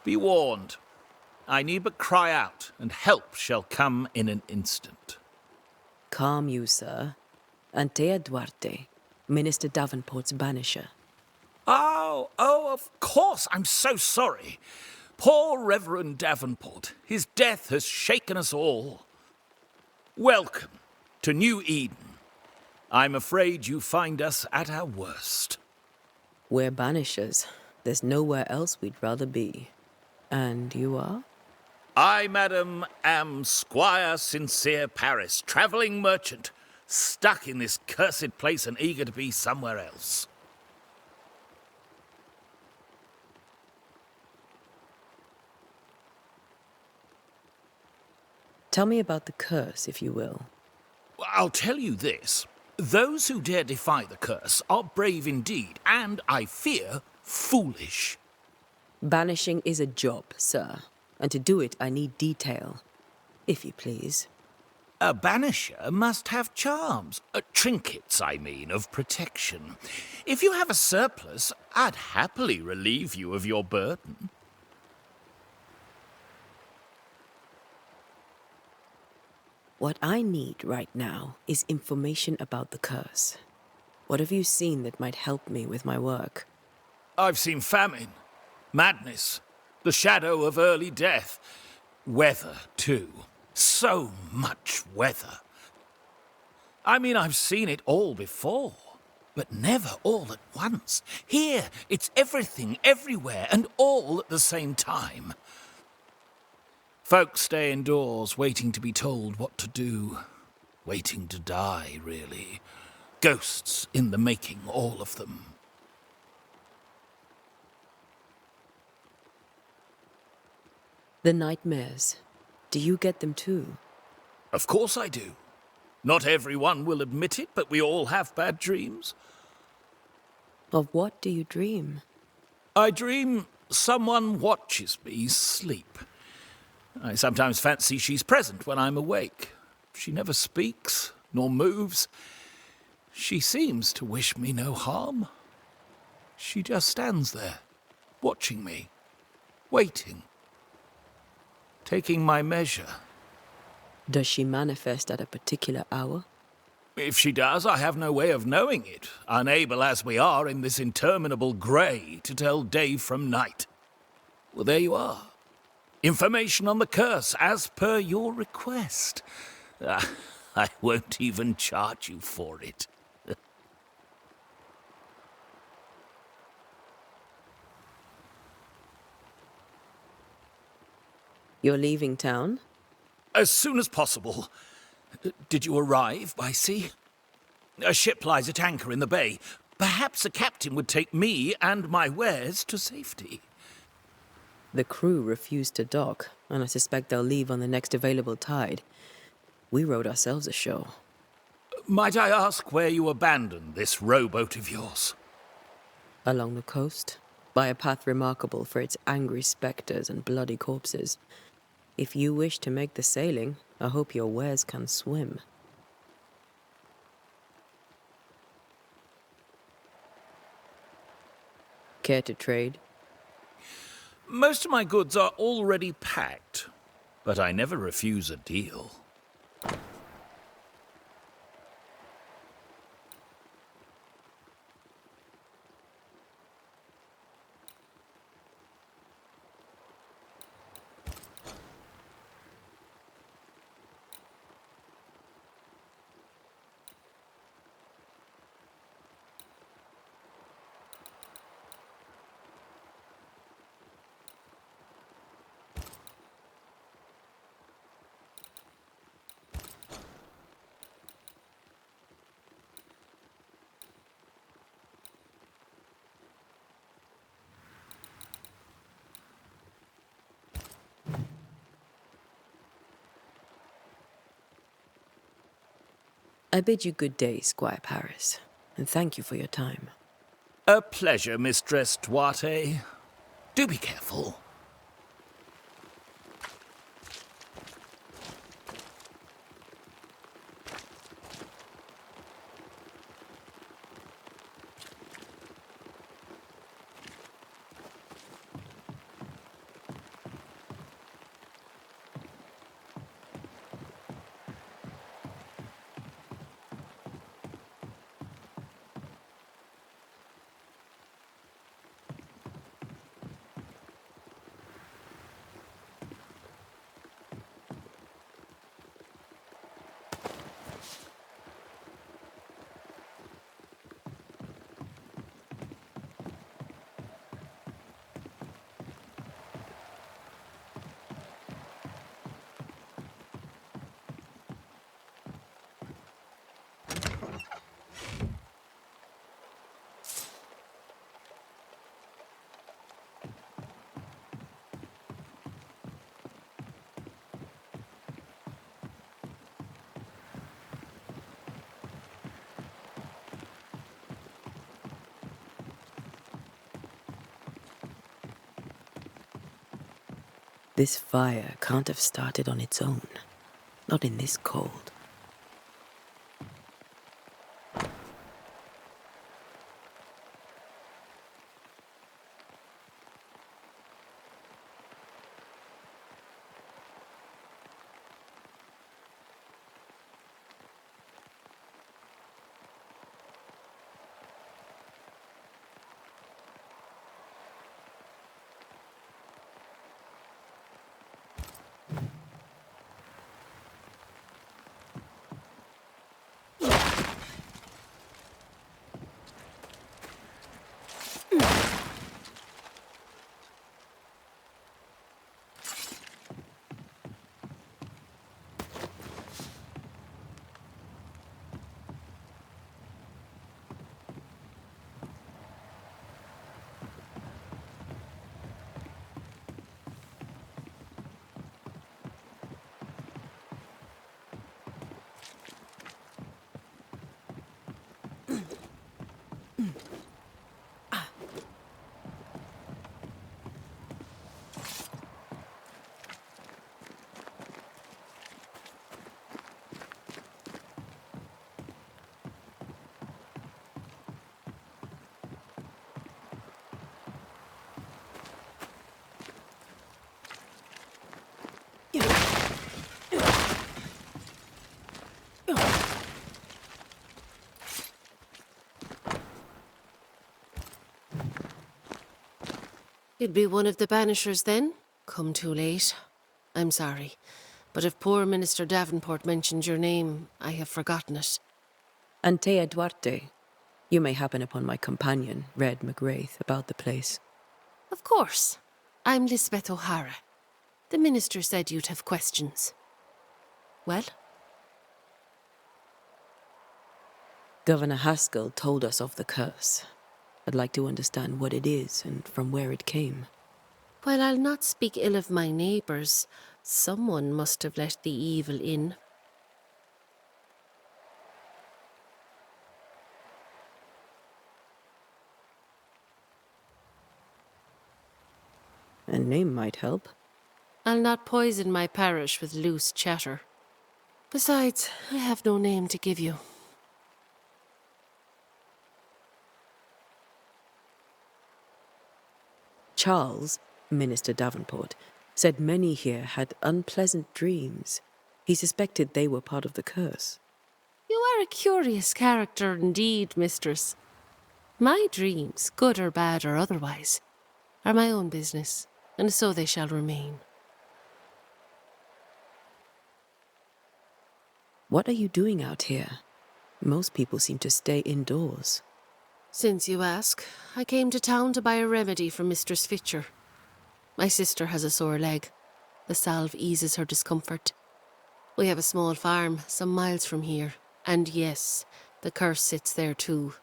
Be warned. I need but cry out, and help shall come in an instant. Calm you, sir. Antea Duarte, Minister Davenport's banisher. Oh, of course. I'm so sorry. Poor Reverend Davenport. His death has shaken us all. Welcome to New Eden. I'm afraid you find us at our worst. We're banishers. There's nowhere else we'd rather be. And you are? I, madam, am Squire Sincere Paris, travelling merchant, stuck in this cursed place and eager to be somewhere else. Tell me about the curse, if you will. I'll tell you this. Those who dare defy the curse are brave indeed, and, I fear, foolish. Banishing is a job, sir. And to do it, I need detail. If you please. A banisher must have charms. Trinkets, I mean, of protection. If you have a surplus, I'd happily relieve you of your burden. What I need right now is information about the curse. What have you seen that might help me with my work? I've seen famine, madness, the shadow of early death. Weather, too. So much weather. I mean, I've seen it all before, but never all at once. Here, it's everything, everywhere, and all at the same time. Folks stay indoors, waiting to be told what to do. Waiting to die, really. Ghosts in the making, all of them. The nightmares. Do you get them too? Of course I do. Not everyone will admit it, but we all have bad dreams. Of what do you dream? I dream someone watches me sleep. I sometimes fancy she's present when I'm awake. She never speaks, nor moves. She seems to wish me no harm. She just stands there, watching me, waiting, taking my measure. Does she manifest at a particular hour? If she does, I have no way of knowing it, unable as we are in this interminable grey to tell day from night. Well, there you are. Information on the curse, as per your request. I won't even charge you for it. You're leaving town? As soon as possible. Did you arrive by sea? A ship lies at anchor in the bay. Perhaps a captain would take me and my wares to safety. The crew refused to dock, and I suspect they'll leave on the next available tide. We rowed ourselves ashore. Might I ask where you abandoned this rowboat of yours? Along the coast, by a path remarkable for its angry spectres and bloody corpses. If you wish to make the sailing, I hope your wares can swim. Care to trade? Most of my goods are already packed, but I never refuse a deal. I bid you good day, Squire Paris, and thank you for your time. A pleasure, Mistress Duarte. Do be careful. This fire can't have started on its own. Not in this cold. You'd be one of the Banishers then? Come too late. I'm sorry, but if poor Minister Davenport mentioned your name, I have forgotten it. Antea Duarte. You may happen upon my companion, Red McGrath, about the place. Of course. I'm Lisbeth O'Hara. The Minister said you'd have questions. Well? Governor Haskell told us of the curse. I'd like to understand what it is and from where it came. While I'll not speak ill of my neighbours, someone must have let the evil in. A name might help. I'll not poison my parish with loose chatter. Besides, I have no name to give you. Charles, Minister Davenport, said many here had unpleasant dreams. He suspected they were part of the curse. You are a curious character indeed, mistress. My dreams, good or bad or otherwise, are my own business, and so they shall remain. What are you doing out here? Most people seem to stay indoors. Since you ask, I came to town to buy a remedy for Mistress Fitcher. My sister has a sore leg. The salve eases her discomfort. We have a small farm some miles from here, and yes, the curse sits there too.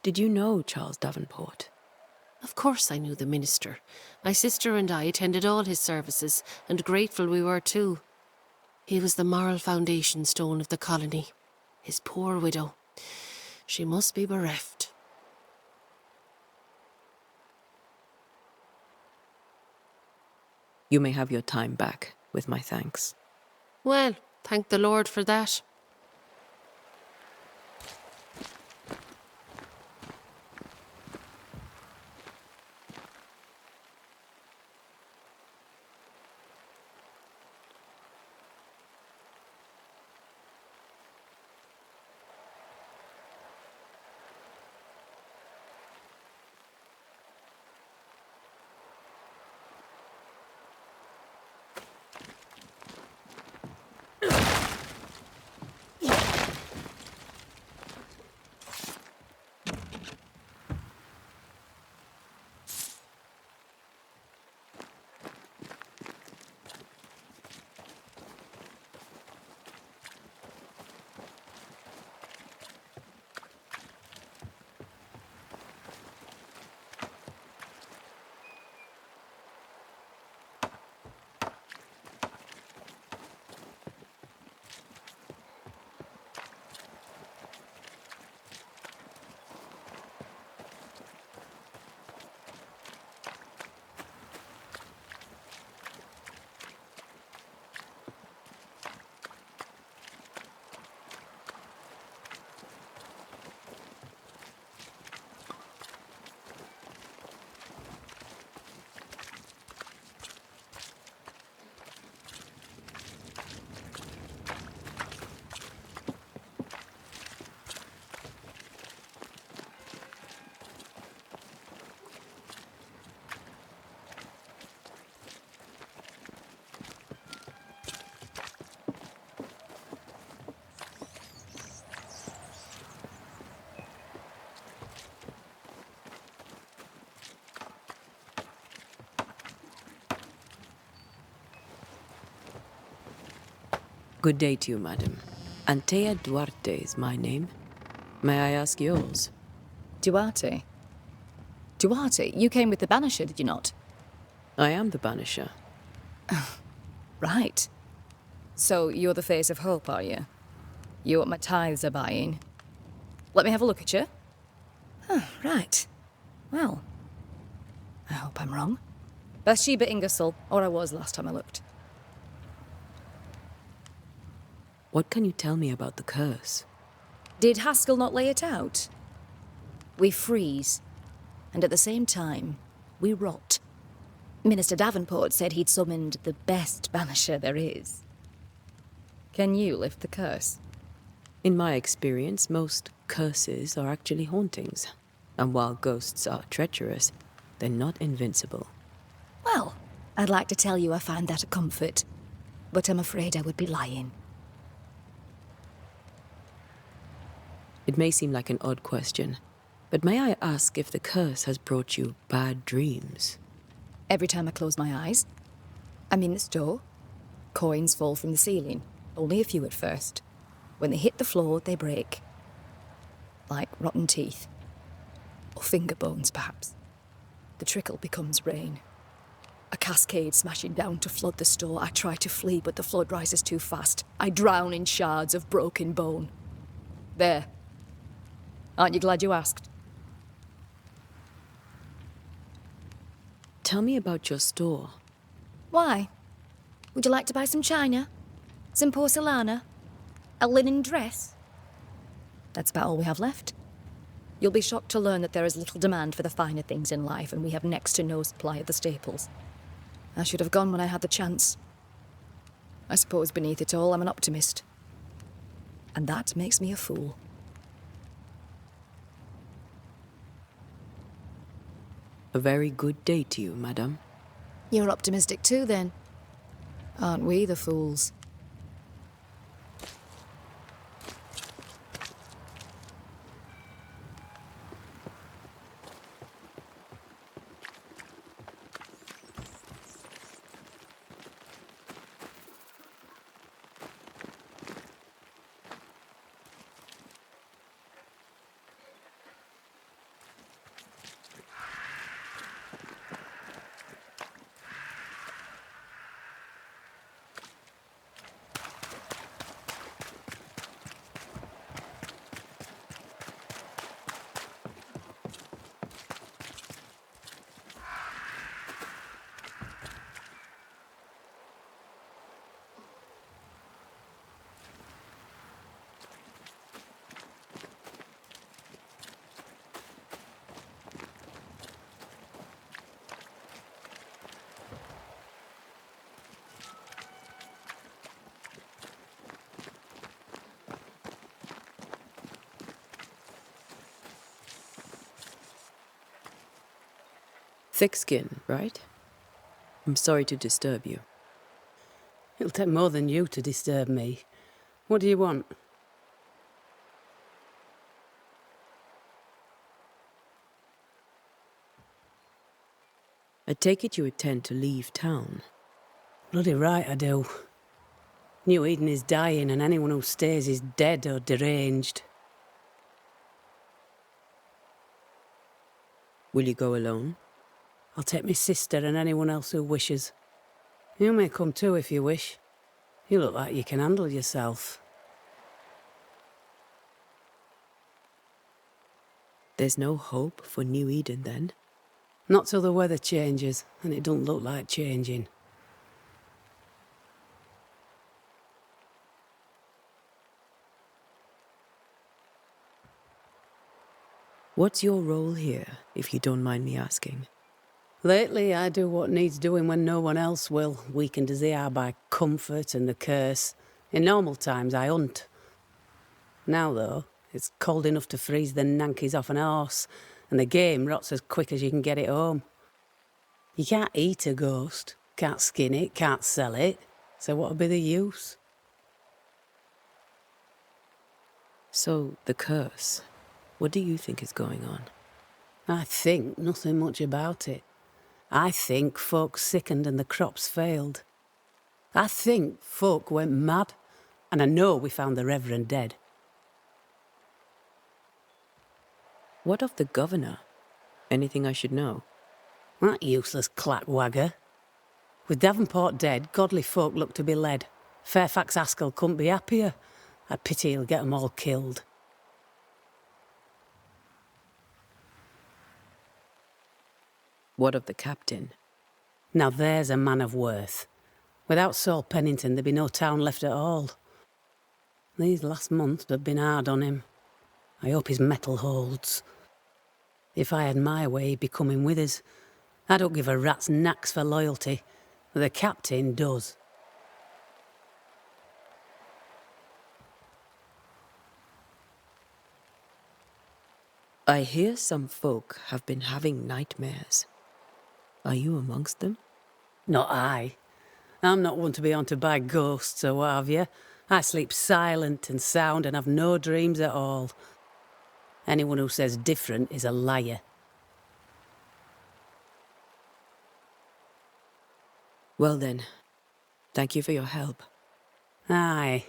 Did you know Charles Davenport? Of course I knew the minister. My sister and I attended all his services, and grateful we were too. He was the moral foundation stone of the colony. His poor widow. She must be bereft. You may have your time back, with my thanks. Well, thank the Lord for that. Good day to you, madam. Antea Duarte is my name. May I ask yours? Duarte? Duarte, you came with the Banisher, did you not? I am the Banisher. Right. So you're the face of hope, are you? You're what my tithes are buying. Let me have a look at you. Right. Well, I hope I'm wrong. Bathsheba Ingersoll, or I was last time I looked. What can you tell me about the curse? Did Haskell not lay it out? We freeze, and at the same time, we rot. Minister Davenport said he'd summoned the best banisher there is. Can you lift the curse? In my experience, most curses are actually hauntings. And while ghosts are treacherous, they're not invincible. Well, I'd like to tell you I find that a comfort, but I'm afraid I would be lying. It may seem like an odd question, but may I ask if the curse has brought you bad dreams? Every time I close my eyes, I'm in the store. Coins fall from the ceiling, only a few at first. When they hit the floor, they break. Like rotten teeth. Or finger bones, perhaps. The trickle becomes rain. A cascade smashing down to flood the store. I try to flee, but the flood rises too fast. I drown in shards of broken bone. There. Aren't you glad you asked? Tell me about your store. Why? Would you like to buy some china? Some porcelana? A linen dress? That's about all we have left. You'll be shocked to learn that there is little demand for the finer things in life, and we have next to no supply of the staples. I should have gone when I had the chance. I suppose beneath it all, I'm an optimist. And that makes me a fool. A very good day to you, madam. You're optimistic too, then. Aren't we the fools? Thick skin, right? I'm sorry to disturb you. It'll take more than you to disturb me. What do you want? I take it you intend to leave town. Bloody right I do. New-Eden is dying, and anyone who stays is dead or deranged. Will you go alone? I'll take my sister and anyone else who wishes. You may come too if you wish. You look like you can handle yourself. There's no hope for New Eden, then? Not till the weather changes, and it don't look like changing. What's your role here, if you don't mind me asking? Lately, I do what needs doing when no one else will, weakened as they are by comfort and the curse. In normal times, I hunt. Now, though, it's cold enough to freeze the nankies off an horse, and the game rots as quick as you can get it home. You can't eat a ghost, can't skin it, can't sell it, so what'll be the use? So, the curse. What do you think is going on? I think nothing much about it. I think folk sickened and the crops failed. I think folk went mad, And I know we found the Reverend dead. What of the governor? Anything I should know? That useless clackwagger. With Davenport dead, godly folk look to be led. Fairfax Askell couldn't be happier. I pity he'll get 'em all killed. What of the captain? Now there's a man of worth. Without Saul Pennington, there'd be no town left at all. These last months have been hard on him. I hope his mettle holds. If I had my way, he'd be coming with us. I don't give a rat's knacks for loyalty, but the captain does. I hear some folk have been having nightmares. Are you amongst them? Not I. I'm not one to be on to by ghosts or what have you. I sleep silent and sound and have no dreams at all. Anyone who says different is a liar. Well then, thank you for your help. Aye.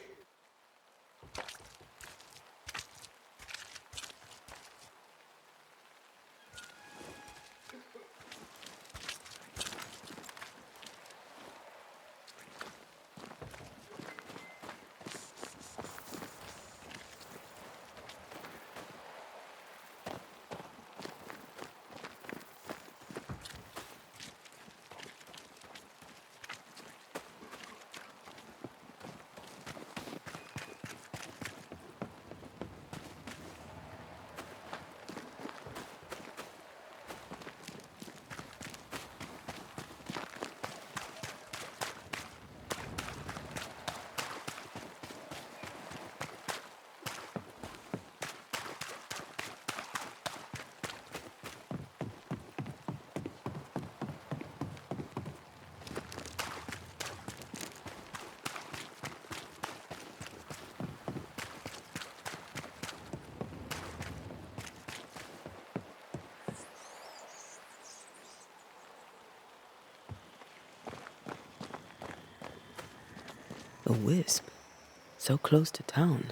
A wisp, so close to town.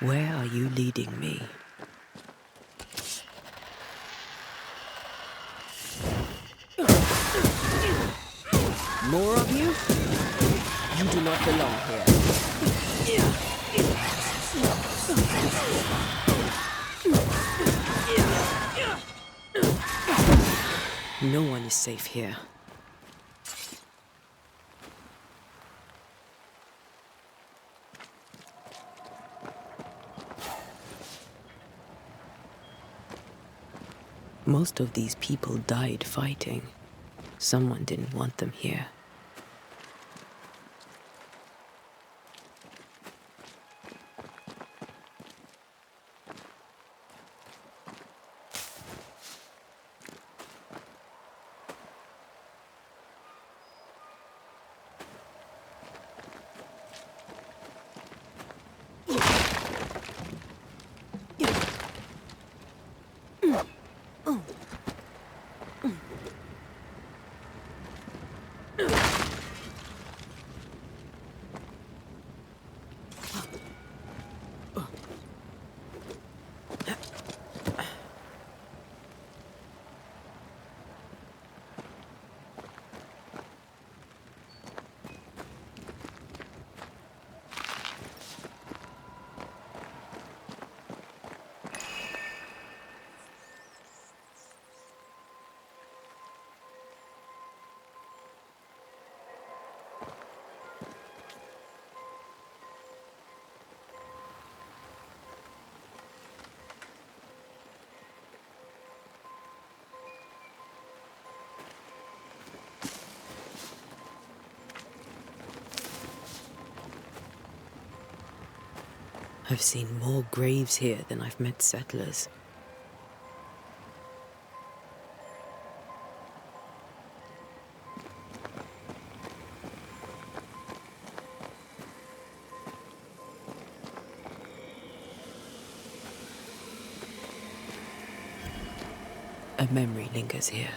Where are you leading me? More of you? You do not belong here. No one is safe here. Most of these people died fighting. Someone didn't want them here. I've seen more graves here than I've met settlers. A memory lingers here.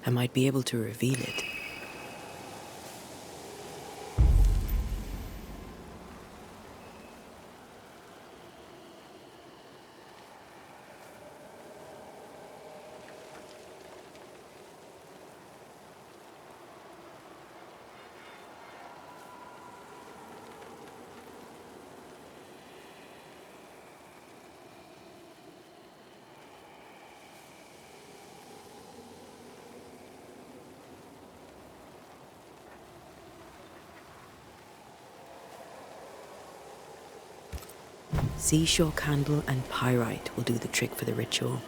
I might be able to reveal it. Seashore candle and pyrite will do the trick for the ritual.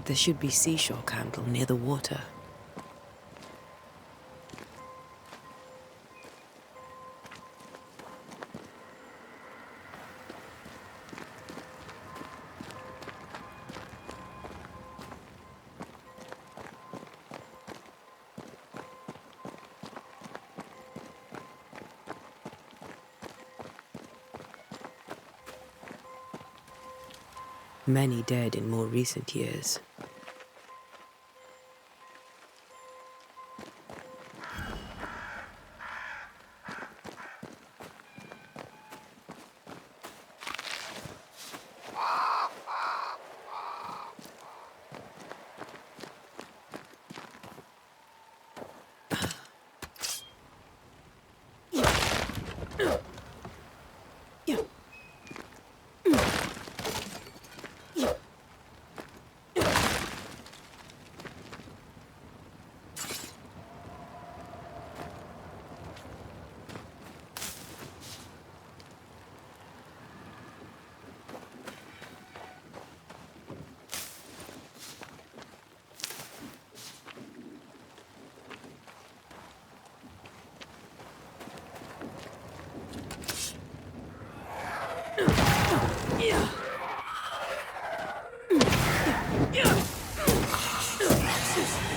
There should be seashore candle near the water. Many dead in more recent years.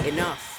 Enough.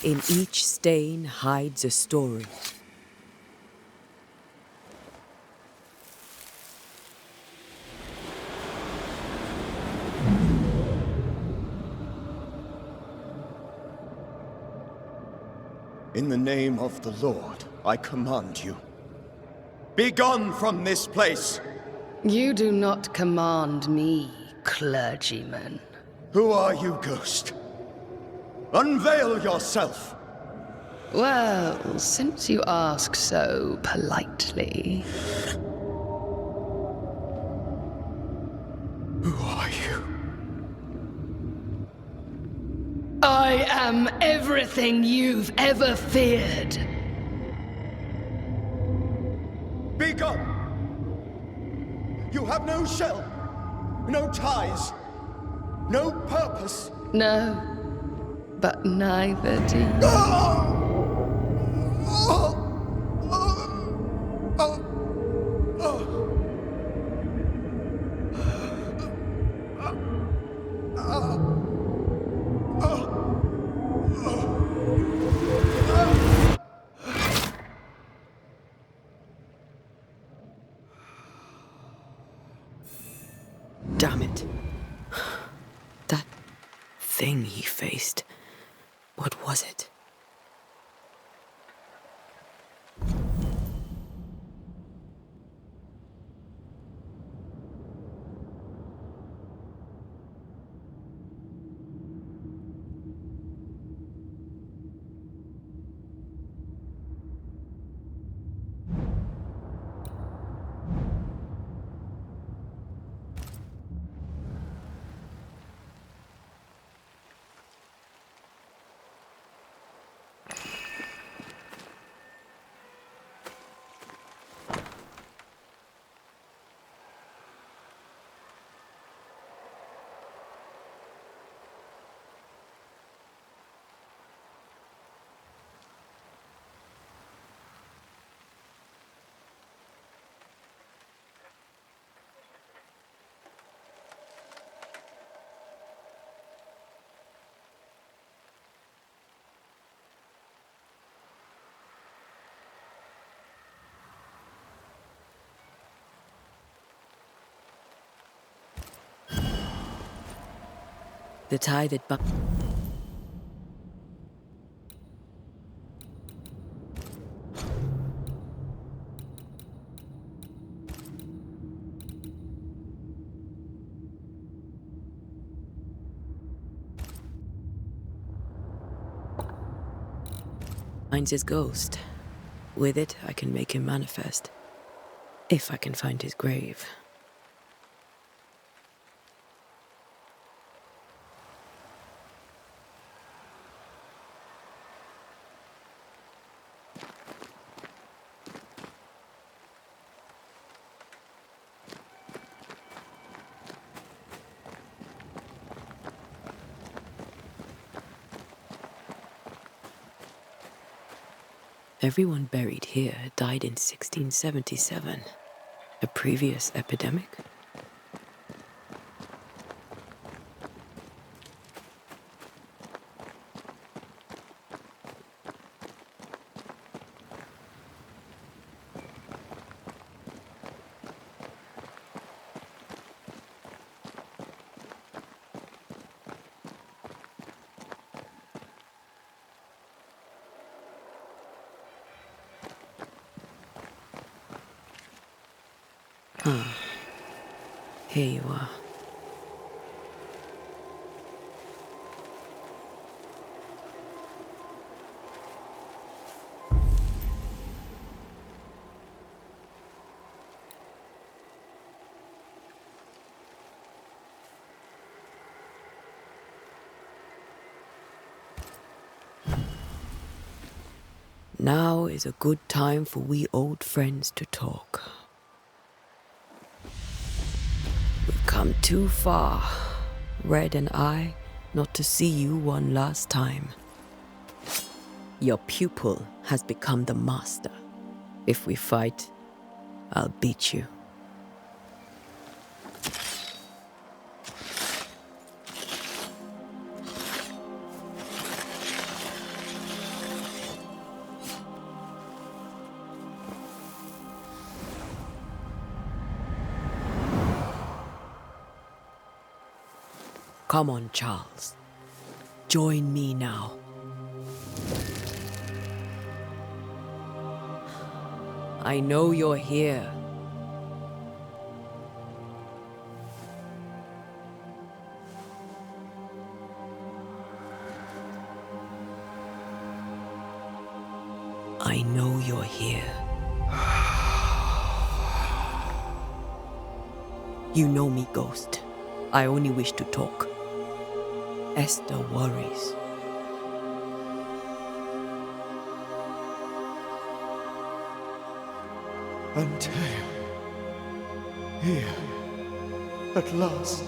In each stain hides a story. In the name of the Lord, I command you. Be gone from this place! You do not command me, clergyman. Who are you, ghost? Unveil yourself! Well, since you ask so politely... Who are you? I am everything you've ever feared. Be gone! You have no shell, no ties, no purpose. No, but neither do you. Damn it. That thing he faced. What was it? The tie that binds his ghost. With it, I can make him manifest. If I can find his grave. Everyone buried here died in 1677. A previous epidemic? Here you are. Now is a good time for we old friends to talk. We've come too far, Red and I, not to see you one last time. Your pupil has become the master. If we fight, I'll beat you. Come on, Charles. Join me now. I know you're here. I know you're here. You know me, Ghost. I only wish to talk. Esther worries. Antea. Here. At last.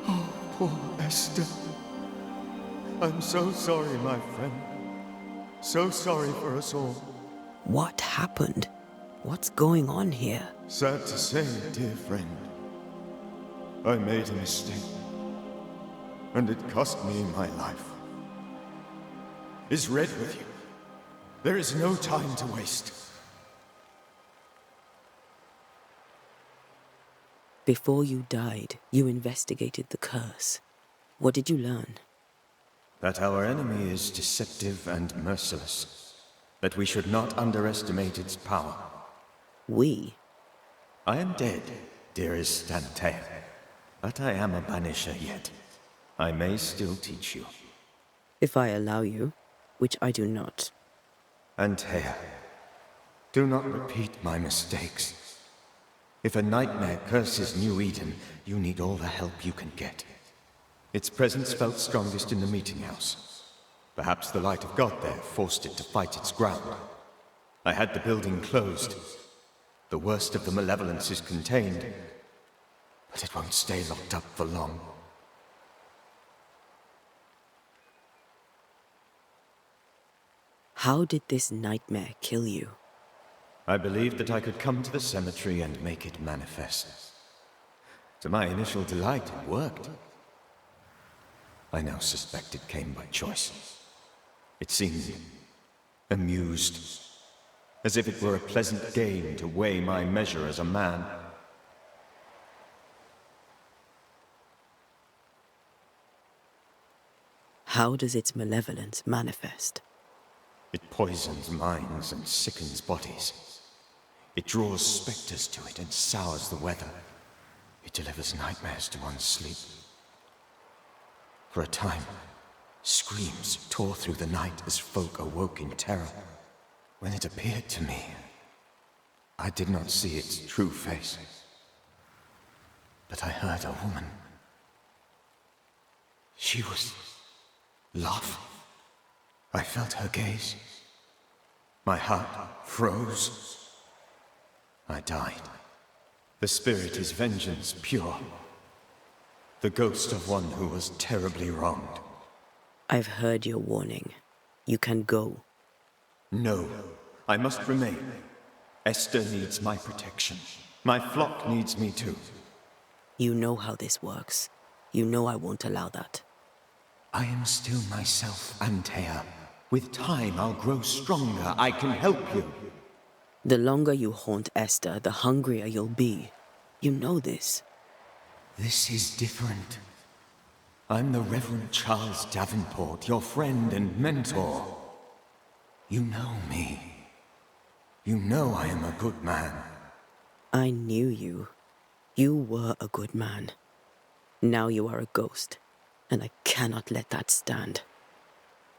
Oh, poor Esther. I'm so sorry, my friend. So sorry for us all. What happened? What's going on here? Sad to say, dear friend. I made a mistake. And it cost me my life. Is Red with you? There is no time to waste. Before you died, you investigated the curse. What did you learn? That our enemy is deceptive and merciless. That we should not underestimate its power. We? I am dead, dearest Antea. But I am a Banisher yet. I may still teach you. If I allow you, which I do not. Antea, do not repeat my mistakes. If a nightmare curses New-Eden, you need all the help you can get. Its presence felt strongest in the meeting house. Perhaps the light of God there forced it to fight its ground. I had the building closed. The worst of the malevolence is contained, but it won't stay locked up for long. How did this nightmare kill you? I believed that I could come to the cemetery and make it manifest. To my initial delight, it worked. I now suspect it came by choice. It seemed amused, as if it were a pleasant game to weigh my measure as a man. How does its malevolence manifest? It poisons minds and sickens bodies. It draws specters to it and sours the weather. It delivers nightmares to one's sleep. For a time, screams tore through the night as folk awoke in terror. When it appeared to me, I did not see its true face. But I heard a woman. She was laughing. I felt her gaze. My heart froze. I died. The spirit is vengeance pure. The ghost of one who was terribly wronged. I've heard your warning. You can go. No, I must remain. Esther needs my protection. My flock needs me too. You know how this works. You know I won't allow that. I am still myself, Antea. With time, I'll grow stronger. I can help you. The longer you haunt Esther, the hungrier you'll be. You know this. This is different. I'm the Reverend Charles Davenport, your friend and mentor. You know me. You know I am a good man. I knew you. You were a good man. Now you are a ghost, and I cannot let that stand.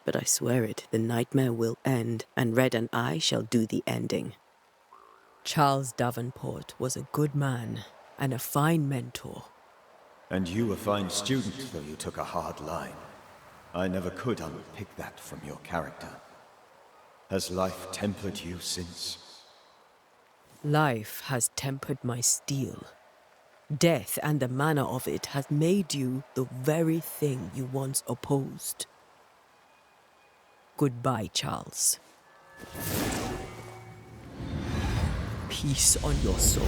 But I swear it, the nightmare will end, and Red and I shall do the ending. Charles Davenport was a good man and a fine mentor. And you a fine student, though you took a hard line. I never could unpick that from your character. Has life tempered you since? Life has tempered my steel. Death and the manner of it has made you the very thing you once opposed. Goodbye, Charles. Peace on your soul.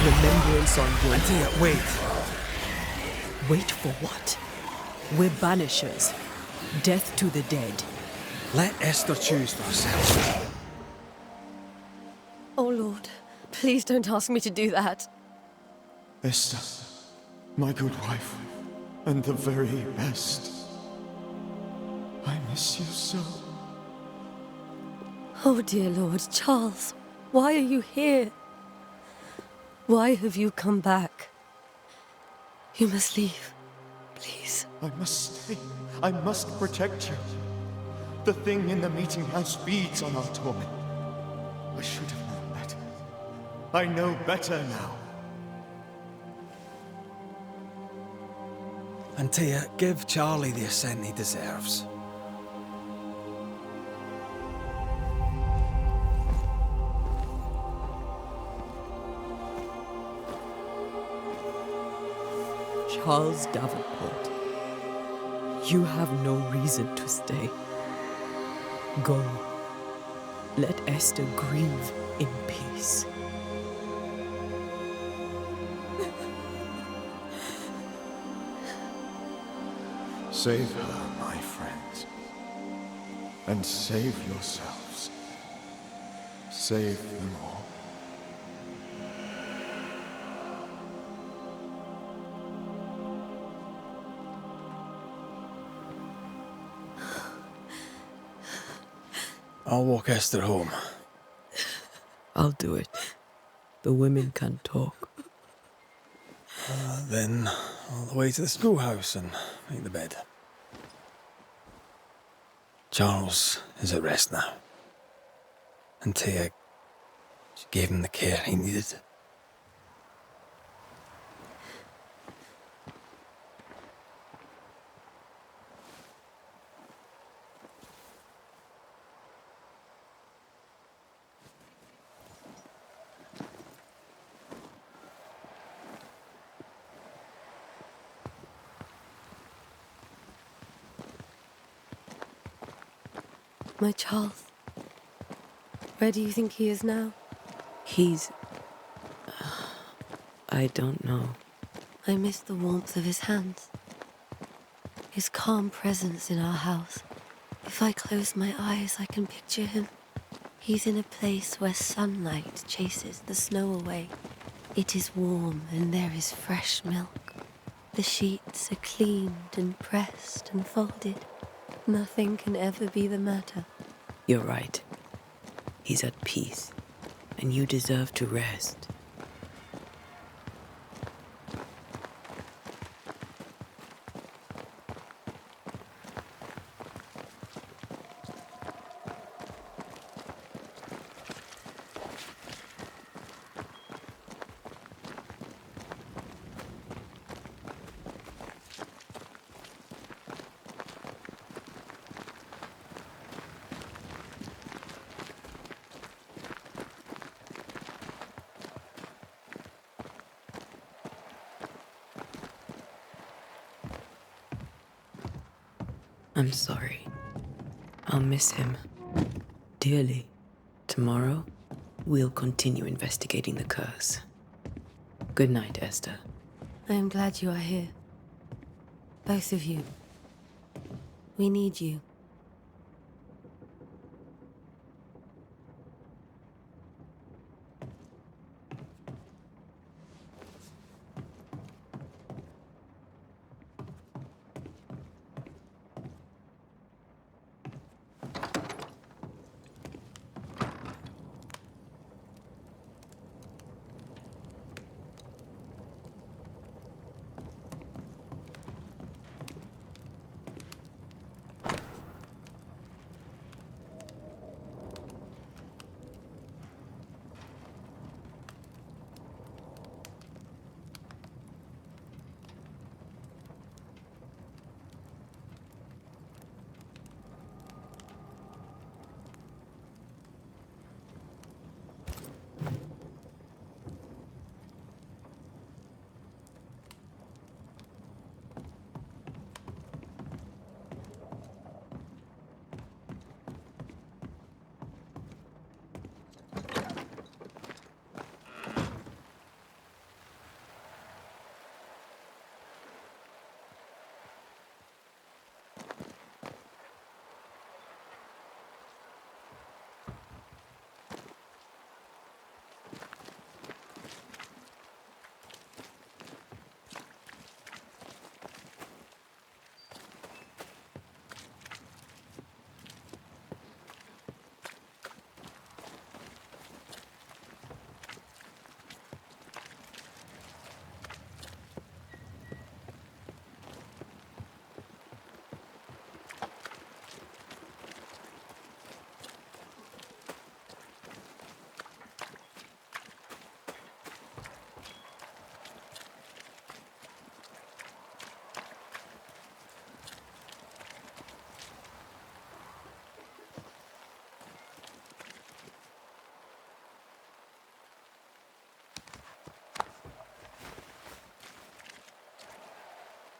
Remembrance on your... Antea, wait. Wait for what? We're Banishers. Death to the dead. Let Esther choose for herself. Oh, Lord, please don't ask me to do that. Esther, my good wife, and the very best. I miss you so. Oh, dear Lord, Charles, why are you here? Why have you come back? You must leave, please. I must stay. I must protect you. The thing in the meeting house feeds on our torment. I should have known better. I know better now. Antea, give Charlie the ascent he deserves. Charles Davenport, you have no reason to stay. Go. Let Esther grieve in peace. Save her, my friends. And save yourselves. Save them all. I'll walk Esther home. I'll do it. The women can talk. Then all the way to the schoolhouse and make the bed. Charles is at rest now. Antea, she gave him the care he needed. My Charles, where do you think he is now? He's... I don't know. I miss the warmth of his hands. His calm presence in our house. If I close my eyes, I can picture him. He's in a place where sunlight chases the snow away. It is warm and there is fresh milk. The sheets are cleaned and pressed and folded. Nothing can ever be the matter. You're right. He's at peace, and you deserve to rest. I'm sorry. I'll miss him dearly. Tomorrow, we'll continue investigating the curse. Good night, Esther. I am glad you are here. Both of you. We need you.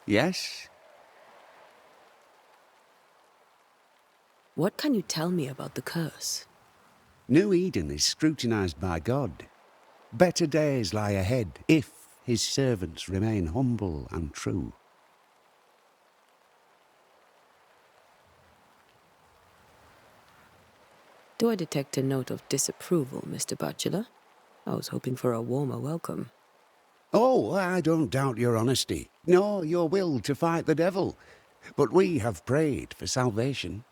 Yes? What can you tell me about the curse? New Eden is scrutinized by God. Better days lie ahead if his servants remain humble and true. Do I detect a note of disapproval, Mr. Bachelor? I was hoping for a warmer welcome. Oh, I don't doubt your honesty, nor your will to fight the devil. But we have prayed for salvation.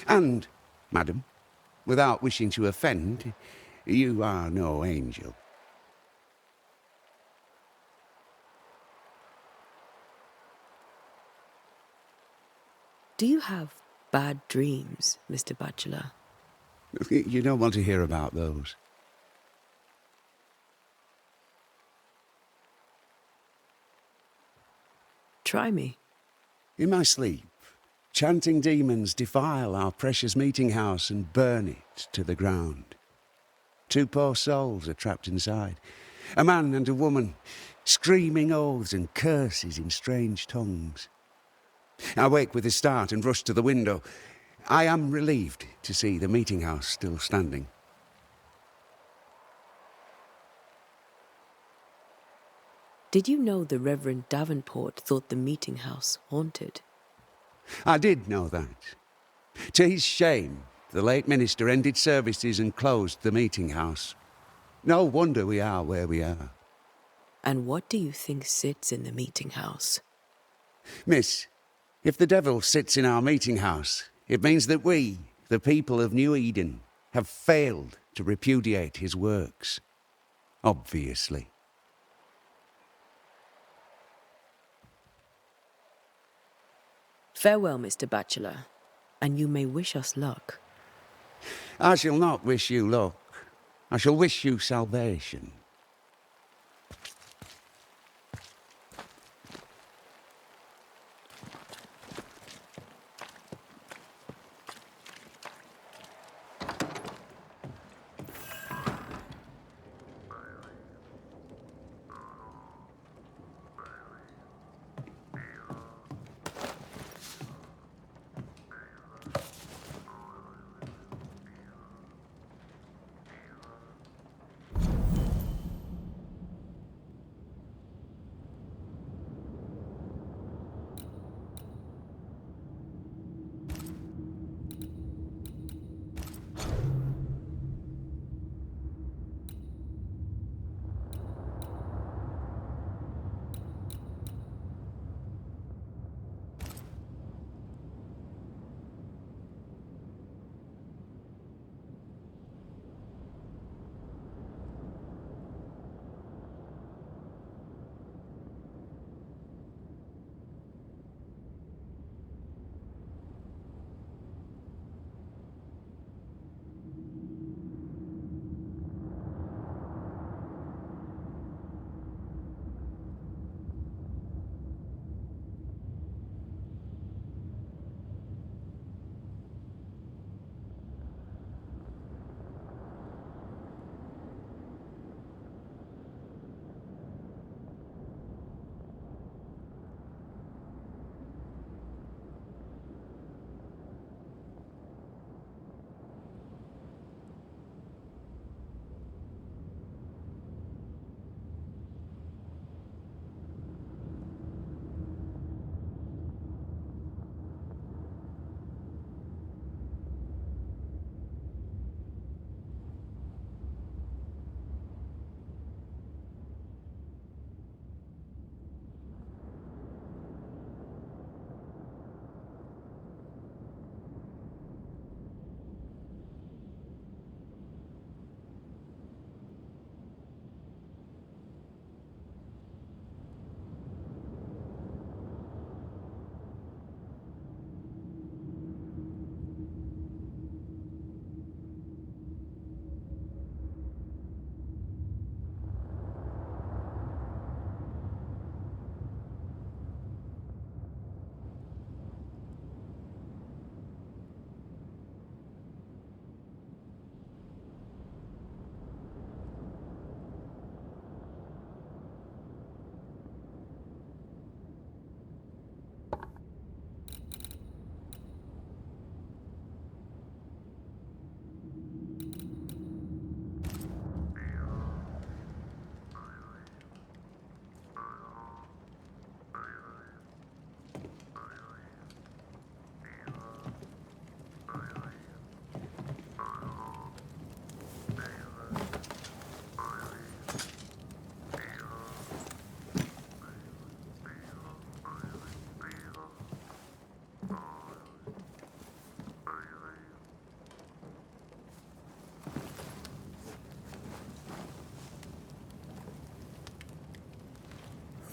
And, madam, without wishing to offend, you are no angel. Do you have bad dreams, Mr. Bachelor? You don't want to hear about those. Try me. In my sleep, chanting demons defile our precious meeting house and burn it to the ground. 2 poor souls are trapped inside. A man and a woman, screaming oaths and curses in strange tongues. I wake with a start and rush to the window. I am relieved to see the meeting house still standing. Did you know the Reverend Davenport thought the meeting house haunted? I did know that. To his shame, the late minister ended services and closed the meeting house. No wonder we are where we are. And what do you think sits in the meeting house? Miss, if the devil sits in our meeting house, it means that we, the people of New Eden, have failed to repudiate his works. Obviously. Farewell, Mr. Bachelor, and you may wish us luck. I shall not wish you luck. I shall wish you salvation.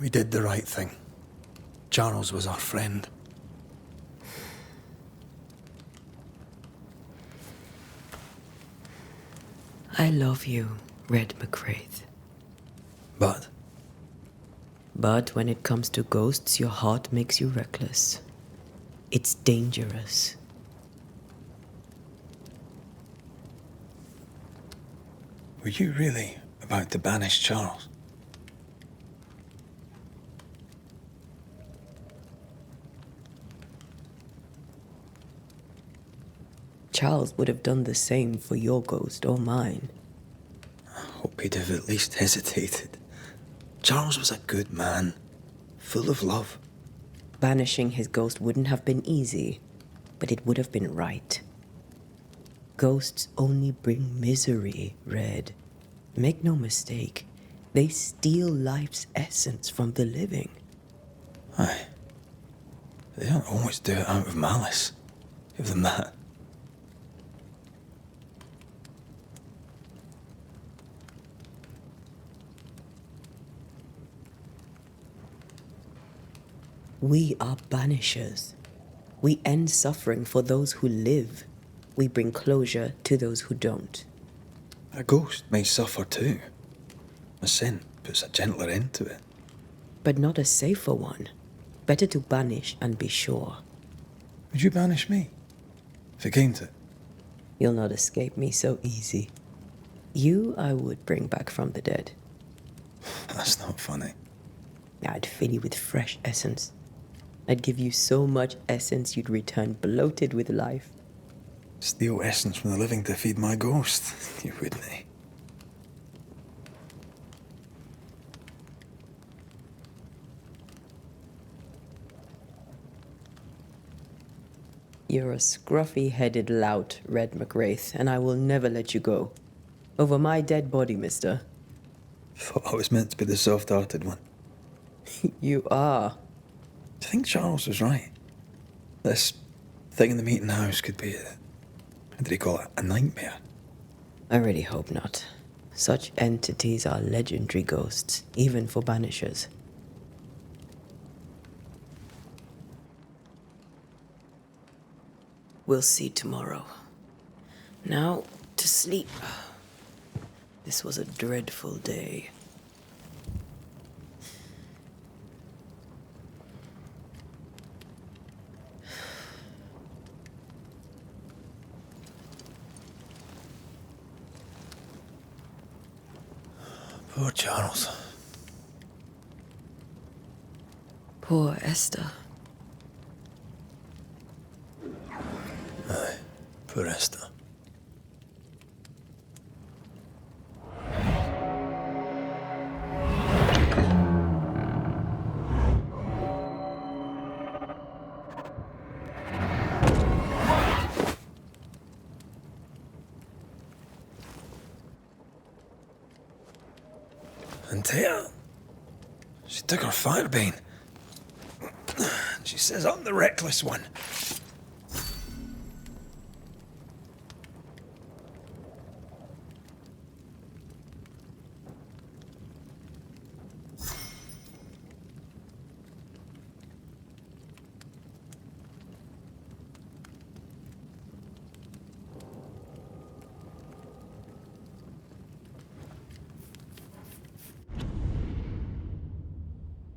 We did the right thing. Charles was our friend. I love you, Red McWraith. But But when it comes to ghosts, your heart makes you reckless. It's dangerous. were you really about to banish Charles? Charles would have done the same for your ghost or mine. I hope he'd have at least hesitated. Charles was a good man, full of love. Banishing his ghost wouldn't have been easy, but it would have been right. Ghosts only bring misery, Red. Make no mistake, they steal life's essence from the living. Aye. They don't always do it out of malice. Give them that. We are banishers. We end suffering for those who live. We bring closure to those who don't. A ghost may suffer too. A sin puts a gentler end to it. But not a safer one. Better to banish and be sure. Would you banish me? If it came to it? You'll not escape me so easy. You I would bring back from the dead. That's not funny. I'd fill you with fresh essence. I'd give you so much essence you'd return bloated with life. Steal essence from the living to feed my ghost. You wouldn't, eh? You're a scruffy-headed lout, Red McWraith, and I will never let you go. Over my dead body, mister. Thought I was meant to be the soft-hearted one. You are. Do you think Charles was right? This thing in the meeting house could be how did he call it? A nightmare? I really hope not. Such entities are legendary ghosts, even for banishers. We'll see tomorrow. Now, to sleep. This was a dreadful day. Poor Charles. Poor Esther. Aye, poor Esther. And Tia, she took her firebane. She says I'm the reckless one.